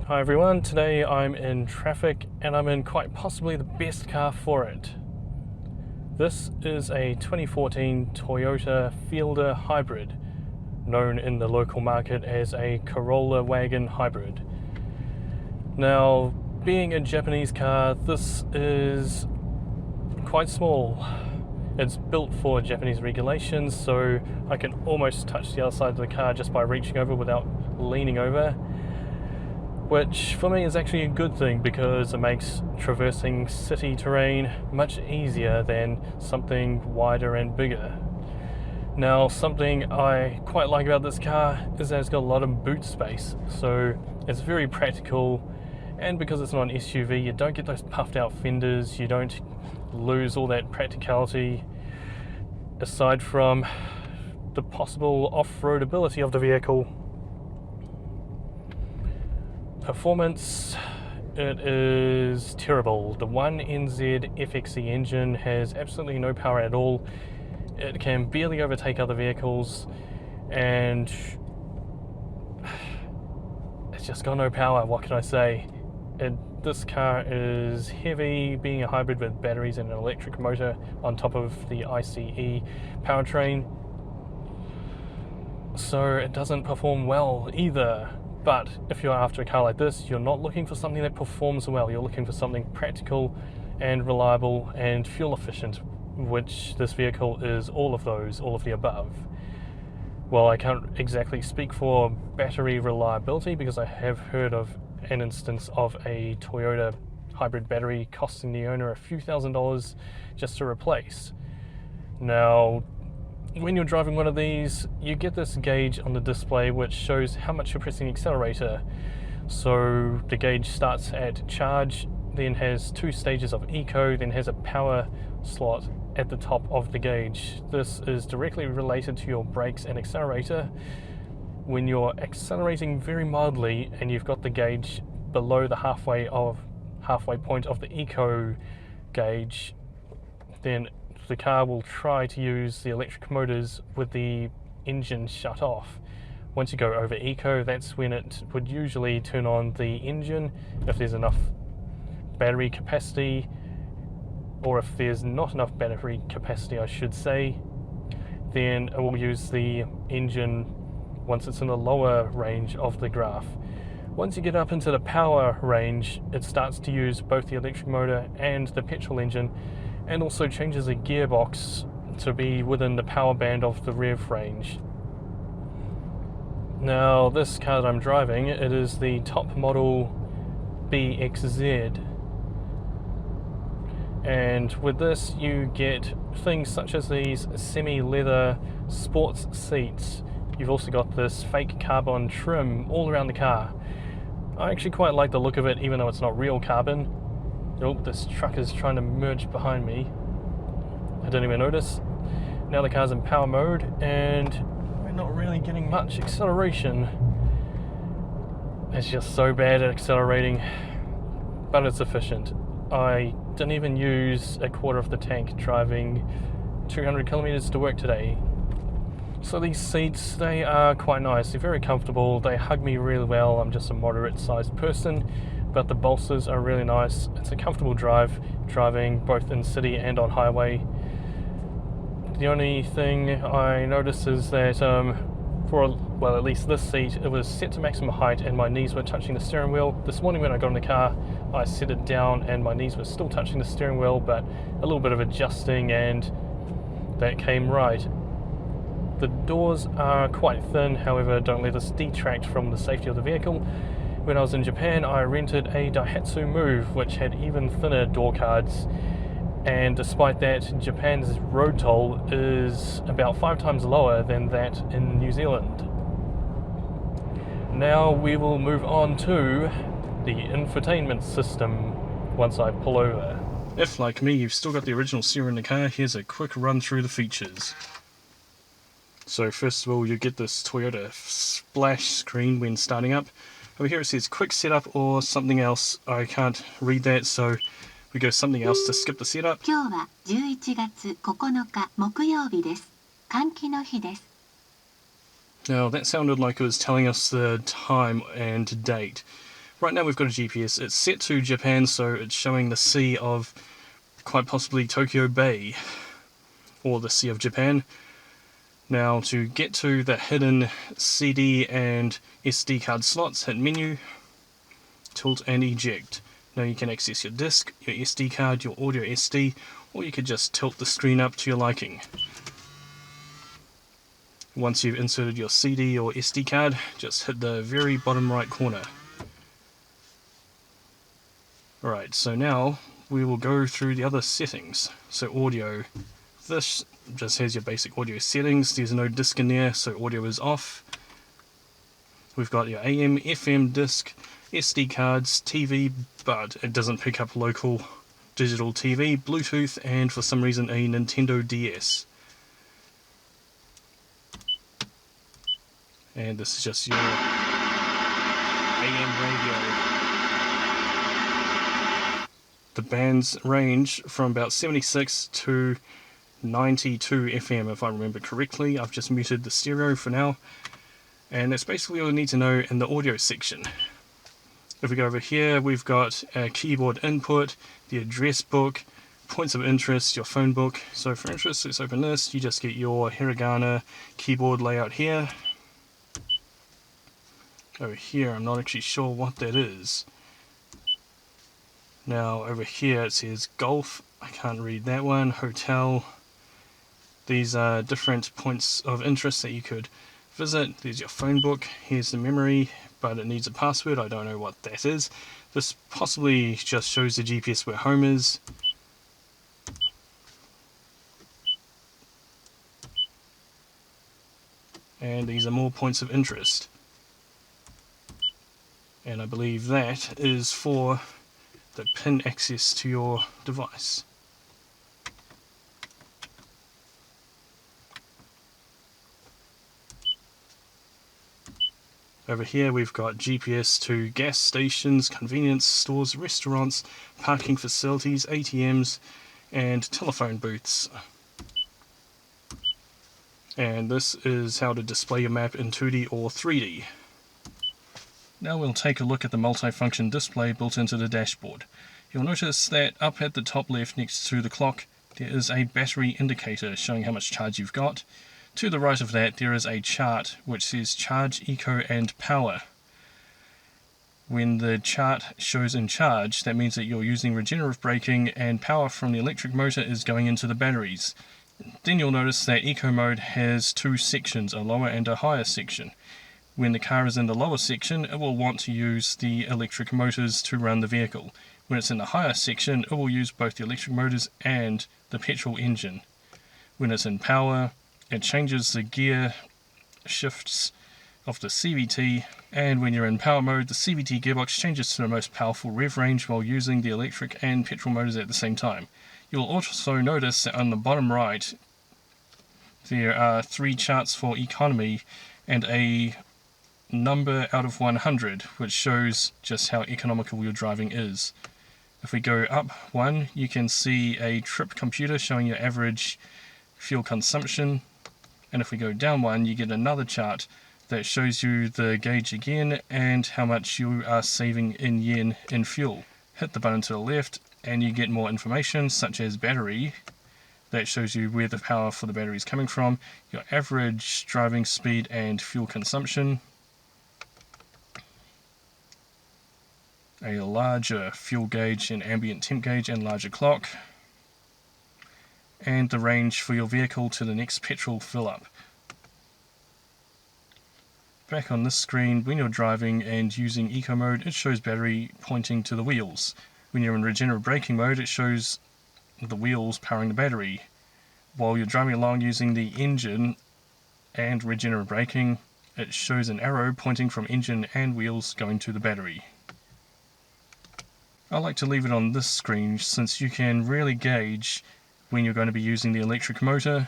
Hi everyone, today I'm in traffic and I'm in quite possibly the best car for it. This is a 2014 Toyota Fielder Hybrid, known in the local market as a Corolla Wagon Hybrid. Now, being a Japanese car, this is quite small. It's built for Japanese regulations, so I can almost touch the other side of the car just by reaching over without leaning over. Which for me is actually a good thing because it makes traversing city terrain much easier than something wider and bigger. Now, something I quite like about this car is that it's got a lot of boot space, so it's very practical, and because it's not an SUV, you don't get those puffed out fenders, you don't lose all that practicality, aside from the possible off-road ability of the vehicle. Performance, it is terrible. The 1NZ FXE engine has absolutely no power at all. It can barely overtake other vehicles, and it's just got no power. What can I say? This car is heavy, being a hybrid with batteries and an electric motor on top of the ICE powertrain, so it doesn't perform well either. But if you're after a car like this, you're not looking for something that performs well, you're looking for something practical and reliable and fuel efficient, which this vehicle is all of those, all of the above. Well, I can't exactly speak for battery reliability because I have heard of an instance of a Toyota hybrid battery costing the owner a few $1,000s just to replace. Now, when you're driving one of these, you get this gauge on the display which shows how much you're pressing the accelerator. So the gauge starts at charge, then has two stages of eco, then has a power slot at the top of the gauge. This is directly related to your brakes and accelerator. When you're accelerating very mildly and you've got the gauge below the halfway point of the eco gauge, then the car will try to use the electric motors with the engine shut off. Once you go over eco, that's when it would usually turn on the engine if there's enough battery capacity, or if there's not enough battery capacity I should say, then it will use the engine once it's in the lower range of the graph. Once you get up into the power range, it starts to use both the electric motor and the petrol engine, and also changes the gearbox to be within the power band of the rev range. Now, this car that I'm driving, it is the top model BXZ, and with this you get things such as these semi-leather sports seats. You've also got this fake carbon trim all around the car. I actually quite like the look of it, even though it's not real carbon. Oh, this truck is trying to merge behind me. I didn't even notice. Now the car's in power mode and we're not really getting much acceleration. It's just so bad at accelerating, but it's efficient. I didn't even use a quarter of the tank driving 200 kilometers to work today. So these seats, they are quite nice. They're very comfortable. They hug me really well. I'm just a moderate sized person, but the bolsters are really nice. It's a comfortable driving both in city and on highway. The only thing I noticed is that well, at least this seat, it was set to maximum height and my knees were touching the steering wheel. This morning when I got in the car, I set it down and my knees were still touching the steering wheel, but a little bit of adjusting and that came right. The doors are quite thin, however don't let us detract from the safety of the vehicle. When I was in Japan, I rented a Daihatsu Move which had even thinner door cards, and despite that, Japan's road toll is about 5 times lower than that in New Zealand. Now we will move on to the infotainment system once I pull over. If, like me, you've still got the original steering in the car, here's a quick run through the features. So first of all, you get this Toyota splash screen when starting up. Over here it says quick setup or something else. I can't read that, so we go something else to skip the setup. 今日は11月9日木曜日です。換気の日です。Now that sounded like it was telling us the time and date. Right now we've got a GPS. It's set to Japan, so it's showing the Sea of quite possibly Tokyo Bay, or the Sea of Japan. Now to get to the hidden CD and SD card slots, hit menu, tilt and eject. Now you can access your disc, your SD card, your audio SD, or you could just tilt the screen up to your liking. Once you've inserted your CD or SD card, just hit the very bottom right corner. Alright, so now we will go through the other settings. So audio, this just has your basic audio settings. There's no disc in there, so audio is off. We've got your AM, FM disc, SD cards, TV, but it doesn't pick up local digital TV, Bluetooth, and for some reason a Nintendo DS. And this is just your AM radio. The bands range from about 76 to 92 FM if I remember correctly. I've just muted the stereo for now. And that's basically all you need to know in the audio section. If we go over here, we've got a keyboard input, the address book, points of interest, your phone book. So for interest, let's open this. You just get your hiragana keyboard layout here. Over here, I'm not actually sure what that is. Now over here it says golf, I can't read that one, hotel. These are different points of interest that you could visit. There's your phone book, here's the memory, but it needs a password, I don't know what that is. This possibly just shows the GPS where home is. And these are more points of interest. And I believe that is for the pin access to your device. Over here we've got GPS to gas stations, convenience stores, restaurants, parking facilities, ATMs, and telephone booths. And this is how to display your map in 2D or 3D. Now we'll take a look at the multifunction display built into the dashboard. You'll notice that up at the top left next to the clock there is a battery indicator showing how much charge you've got. To the right of that there is a chart which says charge, eco and power. When the chart shows in charge, that means that you're using regenerative braking and power from the electric motor is going into the batteries. Then you'll notice that eco mode has two sections, a lower and a higher section. When the car is in the lower section, it will want to use the electric motors to run the vehicle. When it's in the higher section, it will use both the electric motors and the petrol engine. When it's in power, it changes the gear shifts of the CVT, and when you're in power mode, the CVT gearbox changes to the most powerful rev range while using the electric and petrol motors at the same time. You'll also notice that on the bottom right, there are three charts for economy and a number out of 100, which shows just how economical your driving is. If we go up one, you can see a trip computer showing your average fuel consumption, and if we go down one, you get another chart that shows you the gauge again and how much you are saving in yen in fuel. Hit the button to the left and you get more information such as battery. That shows you where the power for the battery is coming from, your average driving speed and fuel consumption, a larger fuel gauge and ambient temp gauge and larger clock, and the range for your vehicle to the next petrol fill up. Back on this screen, when you're driving and using eco mode, it shows battery pointing to the wheels. When you're in regenerative braking mode, it shows the wheels powering the battery. While you're driving along using the engine and regenerative braking, it shows an arrow pointing from engine and wheels going to the battery. I like to leave it on this screen since you can really gauge when you're going to be using the electric motor,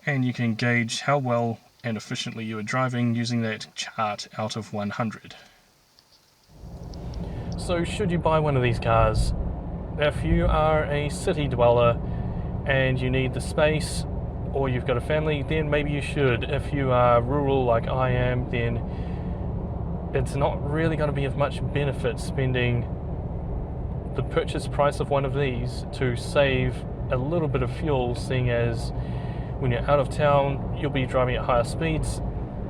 and you can gauge how well and efficiently you are driving using that chart out of 100. So should you buy one of these cars? If you are a city dweller and you need the space, or you've got a family, then maybe you should. If you are rural like I am, then it's not really going to be of much benefit spending the purchase price of one of these to save a little bit of fuel, seeing as when you're out of town you'll be driving at higher speeds.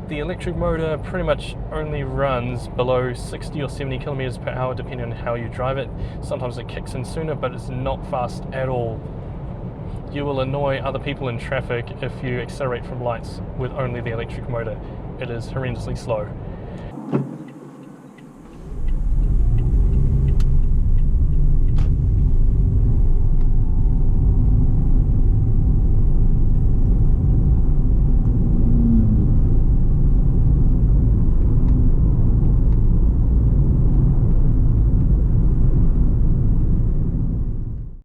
The electric motor pretty much only runs below 60 or 70 kilometers per hour depending on how you drive it. Sometimes it kicks in sooner, but it's not fast at all. You will annoy other people in traffic if you accelerate from lights with only the electric motor. It is horrendously slow.